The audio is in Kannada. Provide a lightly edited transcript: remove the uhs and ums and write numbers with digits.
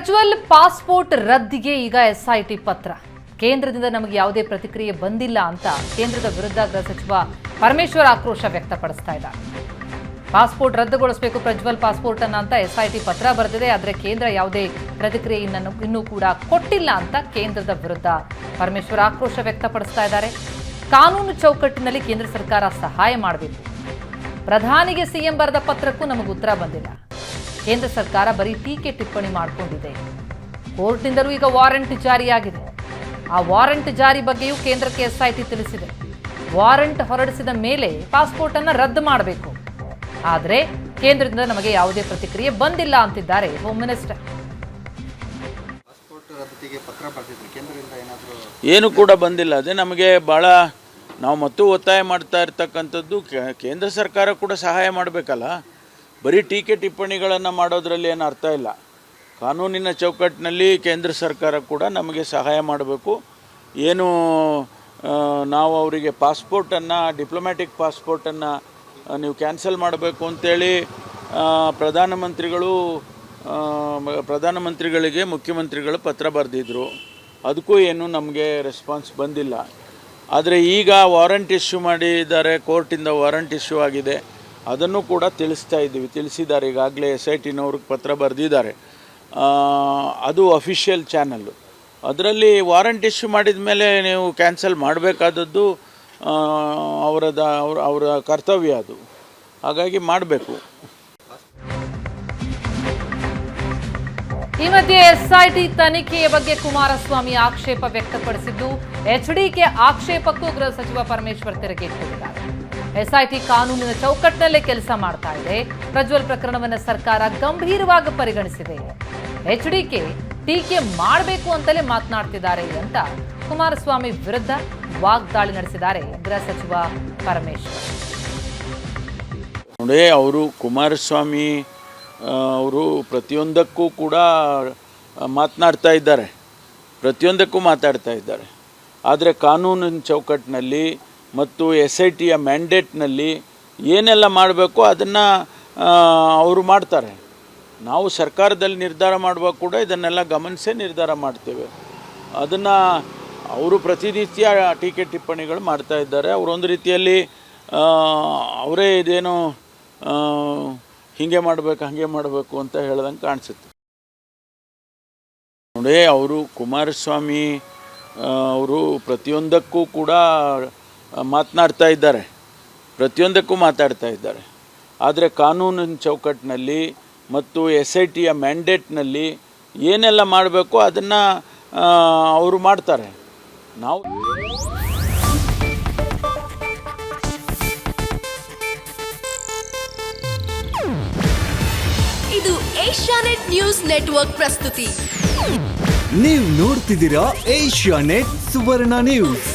ಪ್ರಜ್ವಲ್ ಪಾಸ್ಪೋರ್ಟ್ ರದ್ದಿಗೆ ಈಗ ಎಸ್ಐಟಿ ಪತ್ರ. ಕೇಂದ್ರದಿಂದ ನಮಗೆ ಯಾವುದೇ ಪ್ರತಿಕ್ರಿಯೆ ಬಂದಿಲ್ಲ ಅಂತ ಕೇಂದ್ರದ ವಿರುದ್ಧ ಗೃಹ ಸಚಿವ ಪರಮೇಶ್ವರ್ ಆಕ್ರೋಶ ವ್ಯಕ್ತಪಡಿಸ್ತಾ ಇದ್ದಾರೆ. ಪಾಸ್ಪೋರ್ಟ್ ರದ್ದುಗೊಳಿಸಬೇಕು ಪ್ರಜ್ವಲ್ ಪಾಸ್ಪೋರ್ಟ್ ಅನ್ನ ಅಂತ ಎಸ್ಐಟಿ ಪತ್ರ ಬರೆದಿದೆ. ಆದರೆ ಕೇಂದ್ರ ಯಾವುದೇ ಪ್ರತಿಕ್ರಿಯೆ ಇನ್ನೂ ಕೂಡ ಕೊಟ್ಟಿಲ್ಲ ಅಂತ ಕೇಂದ್ರದ ವಿರುದ್ಧ ಪರಮೇಶ್ವರ್ ಆಕ್ರೋಶ ವ್ಯಕ್ತಪಡಿಸ್ತಾ ಇದ್ದಾರೆ. ಕಾನೂನು ಚೌಕಟ್ಟಿನಲ್ಲಿ ಕೇಂದ್ರ ಸರ್ಕಾರ ಸಹಾಯ ಮಾಡಬೇಕು. ಪ್ರಧಾನಿಗೆ ಸಿಎಂ ಬರೆದ ಪತ್ರಕ್ಕೂ ನಮಗೆ ಉತ್ತರ ಬಂದಿಲ್ಲ. ಕೇಂದ್ರ ಸರ್ಕಾರ ಬರೀ ಟೀಕೆ ಟಿಪ್ಪಣಿ ಮಾಡಿಕೊಂಡಿದೆ. ಕೋರ್ಟ್ನಿಂದಲೂ ಈಗ ವಾರೆಂಟ್ ಜಾರಿಯಾಗಿದೆ. ಆ ವಾರೆಂಟ್ ಜಾರಿ ಬಗ್ಗೆಯೂ ಕೇಂದ್ರಕ್ಕೆ ಎಸ್ಐಟಿ ತಿಳಿಸಿದೆ. ವಾರೆಂಟ್ ಹೊರಡಿಸಿದ ಮೇಲೆ ಪಾಸ್ಪೋರ್ಟ್ ಅನ್ನು ರದ್ದು ಮಾಡಬೇಕು. ಆದರೆ ಕೇಂದ್ರದಿಂದ ನಮಗೆ ಯಾವುದೇ ಪ್ರತಿಕ್ರಿಯೆ ಬಂದಿಲ್ಲ ಅಂತಿದ್ದಾರೆ ಹೋಮ್ ಮಿನಿಸ್ಟರ್. ಏನು ಕೂಡ ಬಂದಿಲ್ಲ. ಅದೇ ನಮಗೆ ಭಾಳ ನಾವು ಮತ್ತು ಒತ್ತಾಯ ಮಾಡ್ತಾ ಇರ್ತಕ್ಕಂಥದ್ದು ಕೇಂದ್ರ ಸರ್ಕಾರ ಕೂಡ ಸಹಾಯ ಮಾಡಬೇಕಲ್ಲ. ಬರೀ ಟೀಕೆ ಟಿಪ್ಪಣಿಗಳನ್ನು ಮಾಡೋದ್ರಲ್ಲಿ ಏನು ಅರ್ಥ ಇಲ್ಲ. ಕಾನೂನಿನ ಚೌಕಟ್ಟಿನಲ್ಲಿ ಕೇಂದ್ರ ಸರ್ಕಾರ ಕೂಡ ನಮಗೆ ಸಹಾಯ ಮಾಡಬೇಕು. ಏನು ನಾವು ಅವರಿಗೆ ಪಾಸ್ಪೋರ್ಟನ್ನು ಡಿಪ್ಲೊಮ್ಯಾಟಿಕ್ ಪಾಸ್ಪೋರ್ಟನ್ನು ನೀವು ಕ್ಯಾನ್ಸಲ್ ಮಾಡಬೇಕು ಅಂತೇಳಿ ಪ್ರಧಾನಮಂತ್ರಿಗಳಿಗೆ ಮುಖ್ಯಮಂತ್ರಿಗಳು ಪತ್ರ ಬರೆದಿದ್ರು. ಅದಕ್ಕೂ ಏನು ನಮಗೆ ರೆಸ್ಪಾನ್ಸ್ ಬಂದಿಲ್ಲ. ಆದರೆ ಈಗ ವಾರಂಟ್ ಇಶ್ಯೂ ಮಾಡಿದ್ದಾರೆ, ಕೋರ್ಟಿಂದ ವಾರಂಟ್ ಇಶ್ಯೂ ಆಗಿದೆ. ಅದನ್ನು ಕೂಡ ತಿಳಿಸಿದ್ದಾರೆ. ಈಗಾಗಲೇ SITನವ್ರಿಗೆ ಪತ್ರ ಬರೆದಿದ್ದಾರೆ. ಅದು ಅಫಿಷಿಯಲ್ ಚಾನಲ್ಲು. ಅದರಲ್ಲಿ ವಾರಂಟ್ ಇಶ್ಯೂ ಮಾಡಿದ ಮೇಲೆ ನೀವು ಕ್ಯಾನ್ಸಲ್ ಮಾಡಬೇಕಾದದ್ದು ಅವರ ಕರ್ತವ್ಯ. ಅದು ಹಾಗಾಗಿ ಮಾಡಬೇಕು. ಈ ಮಧ್ಯೆ ಎಸ್ಐಟಿ ತನಿಖೆಯ ಬಗ್ಗೆ ಕುಮಾರಸ್ವಾಮಿ ಆಕ್ಷೇಪ ವ್ಯಕ್ತಪಡಿಸಿದ್ದು, HDK ಆಕ್ಷೇಪಕ್ಕೂ ಗೃಹ ಸಚಿವ ಪರಮೇಶ್ವರ್ ತಿರುಗೇಟಿದ್ದಾರೆ. ಎಸ್ಐಟಿ ಕಾನೂನಿನ ಚೌಕಟ್ಟಿನಲ್ಲೇ ಕೆಲಸ ಮಾಡ್ತಾ ಇದೆ. ಪ್ರಜ್ವಲ್ ಪ್ರಕರಣವನ್ನು ಸರ್ಕಾರ ಗಂಭೀರವಾಗಿ ಪರಿಗಣಿಸಿದೆ. HDK ಟೀಕೆ ಮಾಡಬೇಕು ಅಂತಲೇ ಮಾತನಾಡ್ತಿದ್ದಾರೆ ಅಂತ ಕುಮಾರಸ್ವಾಮಿ ವಿರುದ್ಧ ವಾಗ್ದಾಳಿ ನಡೆಸಿದ್ದಾರೆ ಗೃಹ ಸಚಿವ ಪರಮೇಶ್ವರ್. ನೋಡಿ, ಅವರು ಕುಮಾರಸ್ವಾಮಿ ಅವರು ಪ್ರತಿಯೊಂದಕ್ಕೂ ಕೂಡ ಮಾತನಾಡ್ತಾ ಇದ್ದಾರೆ. ಆದರೆ ಕಾನೂನಿನ ಚೌಕಟ್ಟಿನಲ್ಲಿ ಮತ್ತು SITಯ ಮ್ಯಾಂಡೇಟ್ನಲ್ಲಿ ಏನೆಲ್ಲ ಮಾಡಬೇಕು ಅದನ್ನು ಅವರು ಮಾಡ್ತಾರೆ. ನಾವು ಸರ್ಕಾರದಲ್ಲಿ ನಿರ್ಧಾರ ಮಾಡುವಾಗ ಕೂಡ ಇದನ್ನೆಲ್ಲ ಗಮನಿಸೇ ನಿರ್ಧಾರ ಮಾಡ್ತೇವೆ. ಅದನ್ನು ಅವರು ಪ್ರತಿನಿತ್ಯ ಟೀಕೆ ಟಿಪ್ಪಣಿಗಳು ಮಾಡ್ತಾ ಇದ್ದಾರೆ. ಅವರೊಂದು ರೀತಿಯಲ್ಲಿ ಅವರೇ ಇದೇನು ಹೀಗೆ ಮಾಡಬೇಕು ಹಾಗೆ ಮಾಡಬೇಕು ಅಂತ ಹೇಳ್ದಂಗೆ ಕಾಣಿಸುತ್ತೆ. ನೋಡಿ, ಅವರು ಕುಮಾರಸ್ವಾಮಿ ಅವರು ಪ್ರತಿಯೊಂದಕ್ಕೂ ಕೂಡ ಮಾತನಾಡ್ತಾ ಇದ್ದಾರೆ. ಆದರೆ ಕಾನೂನಿನ ಚೌಕಟ್ಟಿನಲ್ಲಿ ಮತ್ತು SITಯ ಮ್ಯಾಂಡೇಟ್ನಲ್ಲಿ ಏನೆಲ್ಲ ಮಾಡಬೇಕು ಅದನ್ನು ಅವರು ಮಾಡ್ತಾರೆ. ನಾವು ಇದು ಏಷ್ಯಾನೆಟ್ ನ್ಯೂಸ್ ನೆಟ್ವರ್ಕ್ ಪ್ರಸ್ತುತಿ. ನೀವು ನೋಡ್ತಿದ್ದೀರಾ ಏಷ್ಯಾನೆಟ್ ಸುವರ್ಣ ನ್ಯೂಸ್.